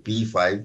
P5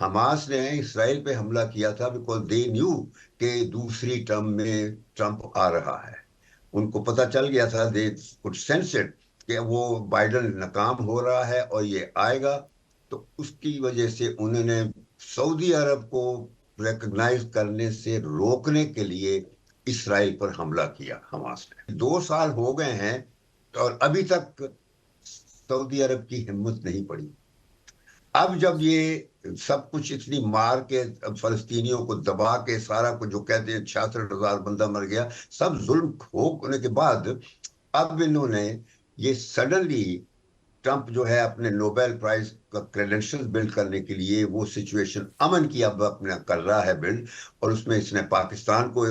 Hamas نے اسرائیل پہ حملہ کیا تھا بیکاز دے نیو کہ دوسری ٹرم میں ٹرمپ آ رہا ہے. ان کو پتہ چل گیا تھا, دے کڈ سینس اٹ, کہ وہ بائیڈن ناکام ہو رہا ہے اور یہ آئے گا. تو اس کی وجہ سے انہوں نے سعودی عرب کو ریکگنائز کرنے سے روکنے کے لیے اسرائیل پر حملہ کیا حماس نے. 2 سال ہو گئے ہیں اور ابھی تک سعودی عرب کی ہمت نہیں پڑی. اب جب یہ سب کچھ اتنی مار کے فلسطینیوں کو دبا کے سارا کچھ جو کہتے ہیں 66,000 بندہ مر گیا, سب ظلم ہونے کے بعد اب انہوں نے یہ سڈنلی ٹرمپ جو ہے اپنے نوبیل پرائز کا کریڈنشل بلڈ کرنے کے لیے وہ سچویشن امن کی اب اپنا کر رہا ہے بلڈ, اور اس میں اس نے پاکستان کو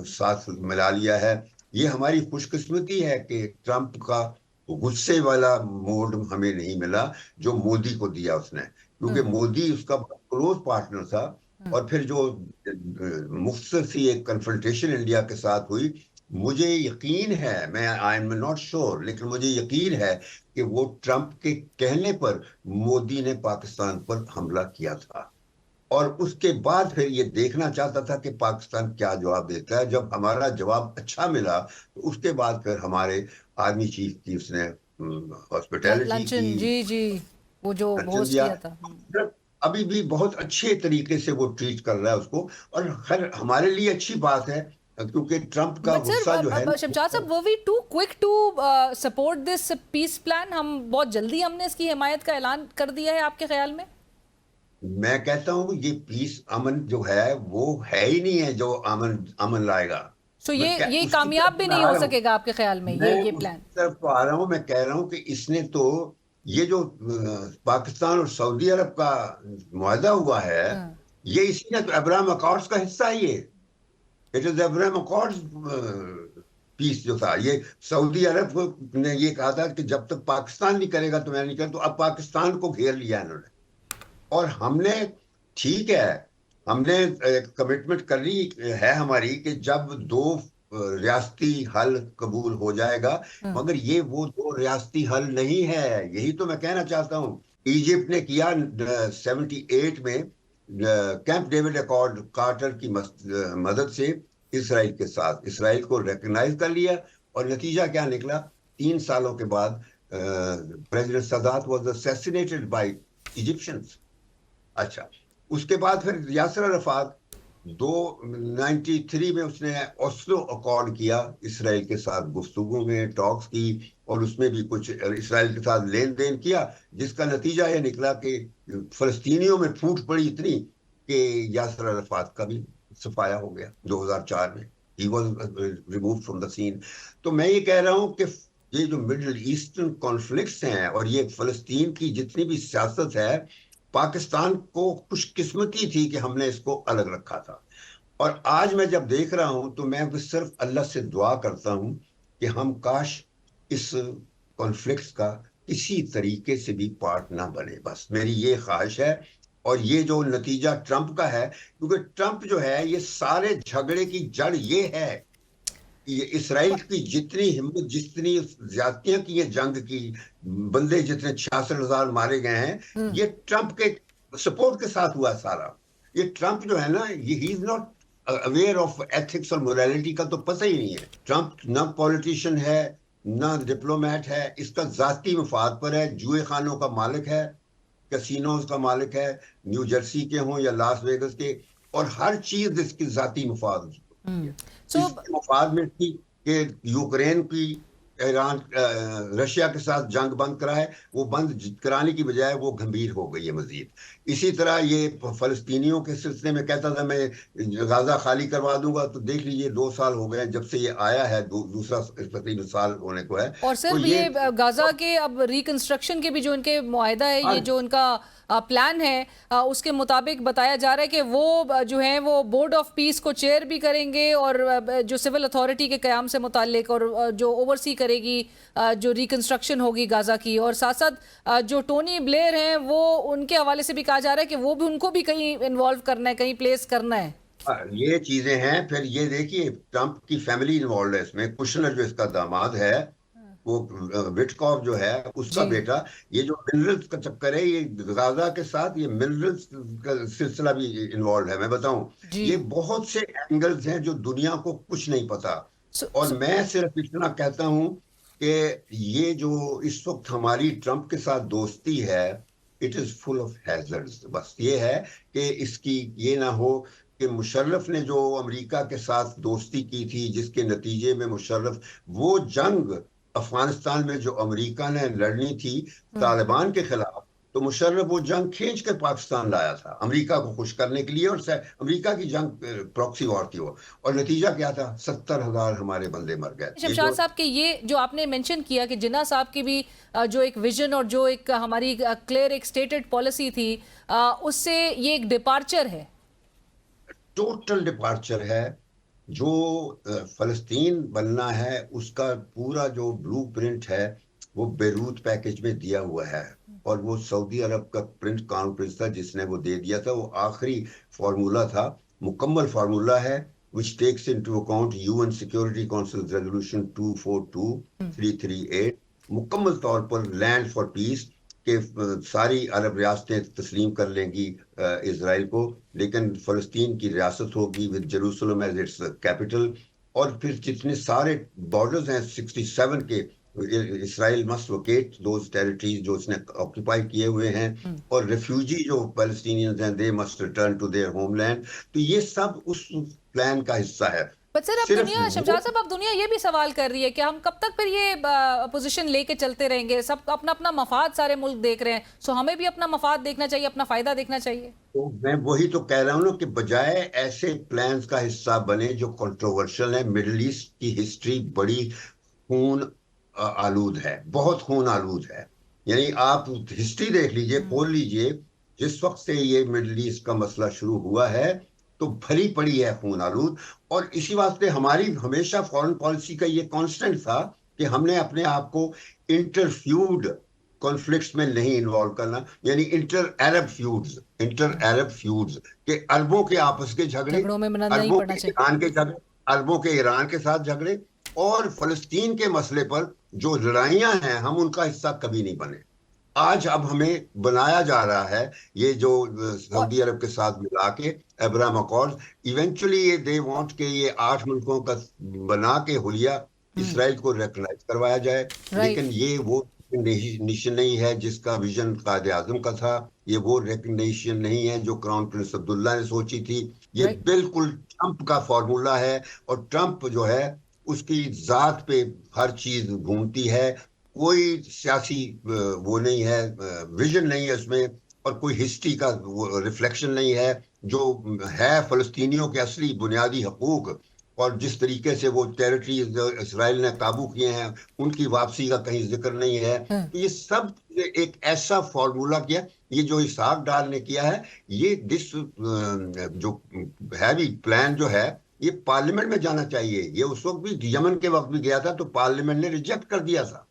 ساتھ ملا لیا ہے. یہ ہماری خوش قسمتی ہے کہ ٹرمپ کا غصے والا موڈ ہمیں نہیں ملا جو مودی کو دیا اس نے, کیونکہ مودی اس کا کلوز پارٹنر تھا. اور پھر جو مختصر سی ایک کنفرنٹیشن انڈیا کے ساتھ ہوئی, مجھے یقین ہے, میں آئی ایم ناٹ شور, لیکن مجھے یقین ہے کہ وہ ٹرمپ کے کہنے پر مودی نے پاکستان پر حملہ کیا تھا, اور اس کے بعد پھر یہ دیکھنا چاہتا تھا کہ پاکستان کیا جواب دیتا ہے. جب ہمارا جواب اچھا ملا تو اس کے بعد پھر ہمارے آرمی چیف کی اس نے ہاسپٹیلٹی کی, جی وہ جو ہوسٹ کیا تھا, ابھی بھی بہت اچھے طریقے سے وہ ٹریٹ کر رہا ہے اس کو. اور خیر ہمارے لیے اچھی بات ہے کیونکہ ٹرمپ کا غصہ جو ہے. شمشاد صاحب, were we too quick to support this peace plan? ہم بہت جلدی ہم نے اس کی حمایت کا اعلان کر دیا ہے آپ کے خیال میں؟ میں کہتا ہوں یہ پیس امن جو ہے وہ ہے ہی نہیں ہے جو امن لائے گا. سو یہ کامیاب بھی نہیں ہو سکے گا آپ کے خیال میں یہ پلان؟ طرف تو آ رہا ہوں, میں کہہ رہا ہوں کہ اس نے تو یہ جو پاکستان اور سعودی عرب کا معاہدہ ہوا ہے, یہ اسی نے تو ابراہیم اکارڈز کا حصہ ہی ہے. اٹ از ابراہیم اکارڈز پیس جو تھا, یہ سعودی عرب نے یہ کہا تھا کہ جب تک پاکستان نہیں کرے گا تو میں نہیں کروں. تو اب پاکستان کو گھیر لیا انہوں نے, اور ہم نے ٹھیک ہے ہم نے کمٹمنٹ کر لی ہے ہماری کہ جب 2 ریاستی حل قبول ہو جائے گا, مگر یہ وہ 2 ریاستی حل نہیں ہے. یہی تو میں کہنا چاہتا ہوں. ایجپٹ نے کیا 78 میں کیمپ ڈیوڈ ایکارڈ کارٹر کی مدد سے اسرائیل کے ساتھ, اسرائیل کو ریکگنائز کر لیا, اور نتیجہ کیا نکلا؟ 3 سالوں کے بعد پریزیڈنٹ سادات واز اسیسینیٹڈ بائی ایجپشنز. اچھا, اس کے بعد پھر یاسر عرفات 93 میں اس نے اوسلو اکارڈ کیا اسرائیل کے ساتھ, گفتگو میں ٹاکس کی, اور اس میں بھی کچھ اسرائیل کے ساتھ لین دین کیا, جس کا نتیجہ یہ نکلا کہ فلسطینیوں میں پھوٹ پڑی اتنی کہ یاسر عرفات کا بھی صفایا ہو گیا 2004 میں. He was removed from the scene. تو میں یہ کہہ رہا ہوں کہ یہ جو مڈل ایسٹرن کانفلکٹس ہیں اور یہ فلسطین کی جتنی بھی سیاست ہے, پاکستان کو خوش قسمتی تھی کہ ہم نے اس کو الگ رکھا تھا. اور آج میں جب دیکھ رہا ہوں تو میں صرف اللہ سے دعا کرتا ہوں کہ ہم کاش اس کانفلکٹس کا کسی طریقے سے بھی پارٹ نہ بنے. بس میری یہ خواہش ہے. اور یہ جو نتیجہ ٹرمپ کا ہے, کیونکہ ٹرمپ جو ہے یہ سارے جھگڑے کی جڑ یہ ہے, یہ اسرائیل کی جتنی ہمت, جتنی زیادتیاں کی ہیں جنگ کی, بندے جتنے 66,000 مارے گئے ہیں, یہ ٹرمپ کے سپورٹ کے ساتھ ہوا سارا. یہ ٹرمپ جو ہے نا, یہ ہی is not aware of ethics اور مورالٹی کا تو پتہ ہی نہیں ہے. ٹرمپ نہ پولیٹیشین ہے نہ ڈپلومیٹ ہے, اس کا ذاتی مفاد پر ہے. جوئے خانوں کا مالک ہے, کسینوز کا مالک ہے, نیو جرسی کے ہوں یا لاس ویگس کے, اور ہر چیز اس کی ذاتی مفاد مفاد میں تھی کہ یوکرین کی ایران رشیا کے ساتھ جنگ بند کرائے, وہ بند کرانے کی بجائے وہ گھمبیر ہو گئی ہے مزید. اسی طرح یہ فلسطینیوں کے سلسلے میں کہتا تھا میں غزہ خالی کروا دوں گا, تو دیکھ لیجئے 2 سال ہو گئے جب سے یہ آیا ہے, دوسرا تقریباً سال ہونے کو ہے. اور صرف یہ غزہ کے اب ریکنسٹرکشن کے بھی جو ان کے معاہدہ ہے, یہ جو ان کا پلان ہے, اس کے مطابق بتایا جا رہا ہے کہ وہ جو ہیں وہ بورڈ آف پیس کو چیئر بھی کریں گے, اور جو سول اتھارٹی کے قیام سے متعلق اور جو اوورسی کرے گی جو ریکنسٹرکشن ہوگی غزہ کی, اور ساتھ ساتھ جو ٹونی بلیئر ہیں وہ ان کے حوالے سے بھی کہا جا رہا ہے کہ وہ بھی ان کو بھی کہیں انوالو کرنا ہے, کہیں پلیس کرنا ہے. یہ چیزیں ہیں. پھر یہ دیکھیے ٹرمپ کی فیملی انوالوڈ ہے اس میں. کشنر جو اس کا داماد ہے وہ وٹکاف جو ہے اس کا جی بیٹا، یہ جو منرلز کا چکر ہے، یہ غزہ کے ساتھ یہ منرلز کا سلسلہ بھی انوالوڈ ہے. میں بتاؤں، جی یہ بہت سے اینگلز ہیں جو دنیا کو کچھ نہیں پتا. سو, اور سو, میں صرف اتنا کہتا ہوں کہ یہ جو اس وقت ہماری ٹرمپ کے ساتھ دوستی ہے، it is full of hazards. بس یہ ہے کہ اس کی یہ نہ ہو کہ مشرف نے جو امریکہ کے ساتھ دوستی کی تھی، جس کے نتیجے میں مشرف وہ جنگ افغانستان میں جو امریکہ نے لڑنی تھی طالبان کے خلاف، تو مشرف وہ جنگ کھینچ کے پاکستان لایا تھا امریکہ کو خوش کرنے کے لیے. اور امریکہ کی جنگ پراکسی وار تھی وہ، اور نتیجہ کیا تھا؟ 70,000 ہمارے بندے مر گئے. یہ شمشاد جو صاحب کے یہ جو آپ نے مینشن کیا کہ جناح صاحب کی بھی جو ایک ویژن اور جو ایک ہماری کلیئر ایک سٹیٹڈ پالیسی تھی، اس سے یہ ایک ڈپارچر ہے. ٹوٹل ڈپارچر ہے. جو فلسطین بننا ہے اس کا پورا جو بلو پرنٹ ہے وہ بیروت پیکج میں دیا ہوا ہے، اور وہ سعودی عرب کا پرنٹ کانفرنس تھا جس نے وہ دے دیا تھا. وہ آخری فارمولا تھا، مکمل فارمولا ہے which takes into account UN Security Council Resolution 242-338. مکمل طور پر لینڈ فار پیس، کہ ساری عرب ریاستیں تسلیم کر لیں گی اسرائیل کو، لیکن فلسطین کی ریاست ہوگی with Jerusalem as its capital. اور پھر جتنے سارے بارڈرز ہیں 67 کے، Israel must vacate those territories جو اس نے آکوپائی کیے ہوئے ہیں، اور ریفیوجی جو پیلسٹینینز ہیں they must return to their homeland. تو یہ سب اس پلان کا حصہ ہے. بٹ سر اب دنیا، شمشاد صاحب اب دنیا یہ بھی سوال کر رہی ہے کہ ہم کب تک پھر یہ پوزیشن لے کے چلتے رہیں گے؟ سب اپنا اپنا مفاد سارے ملک دیکھ رہے ہیں، سو ہمیں بھی اپنا مفاد دیکھنا چاہیے، اپنا فائدہ دیکھنا چاہیے. تو میں وہی تو کہہ رہا ہوں نا کہ بجائے ایسے پلانز کا حصہ بنے جو کنٹروورشل ہیں. مڈل ایسٹ کی ہسٹری بڑی خون آلود ہے، بہت خون آلود ہے. یعنی آپ ہسٹری دیکھ لیجئے، کھول لیجئے، جس وقت سے یہ مڈل ایسٹ کا مسئلہ شروع ہوا ہے تو بھری پڑی ہے خون آلود. اور اسی واسطے ہماری ہمیشہ فورن پالیسی کا یہ کانسٹنٹ تھا کہ ہم نے اپنے آپ کو انٹرفیوڈ کانفلکٹس میں نہیں انوالو کرنا. یعنی انٹر عرب فیوڈز کہ عربوں کے آپس کے جھگڑے، جھگڑوں میں نہیں عربوں پڑنا کے چاہیے. ایران کے جھگڑے، عربوں کے ایران کے ساتھ جھگڑے، اور فلسطین کے مسئلے پر جو لڑائیاں ہیں ہم ان کا حصہ کبھی نہیں بنے. آج اب ہمیں بنایا جا رہا ہے یہ جو سعودی عرب کے ساتھ ملا کے ابراہیم اکارڈ، ایونچولی یہ دے وانٹ کہ یہ 8 ملکوں کا بنا کے حلیہ اسرائیل کو ریکگنائز کروایا جائے. لیکن یہ وہ ریکگنیشن نہیں ہے جس کا ویژن قائد اعظم کا تھا. یہ وہ ریکگنیشن نہیں ہے جو کراؤن پرنس عبداللہ نے سوچی تھی. یہ بالکل ٹرمپ کا فارمولا ہے، اور ٹرمپ جو ہے اس کی ذات پہ ہر چیز گھومتی ہے. کوئی سیاسی وہ نہیں ہے، ویژن نہیں ہے اس میں، اور کوئی ہسٹری کا ریفلیکشن نہیں ہے. جو ہے فلسطینیوں کے اصلی بنیادی حقوق، اور جس طریقے سے وہ ٹیریٹریز اسرائیل نے قابو کیے ہیں ان کی واپسی کا کہیں ذکر نہیں ہے. تو یہ سب ایک ایسا فارمولا کیا، یہ جو اسحاق ڈار نے کیا ہے، یہ جو ہیوی پلان جو ہے یہ پارلیمنٹ میں جانا چاہیے. یہ اس وقت بھی یمن کے وقت بھی گیا تھا تو پارلیمنٹ نے ریجیکٹ کر دیا تھا.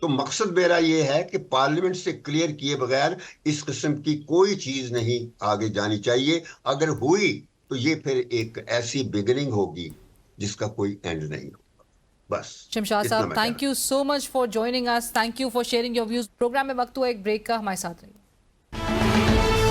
تو مقصد میرا یہ ہے کہ پارلیمنٹ سے کلیئر کیے بغیر اس قسم کی کوئی چیز نہیں آگے جانی چاہیے. اگر ہوئی تو یہ پھر ایک ایسی بگننگ ہوگی جس کا کوئی اینڈ نہیں ہوگا. بس Shamshad sahab, thank you so much for joining اس، thank you for sharing your views. Programme میں وقت ہوا ایک بریک کا، ہمارے ساتھ رہیے.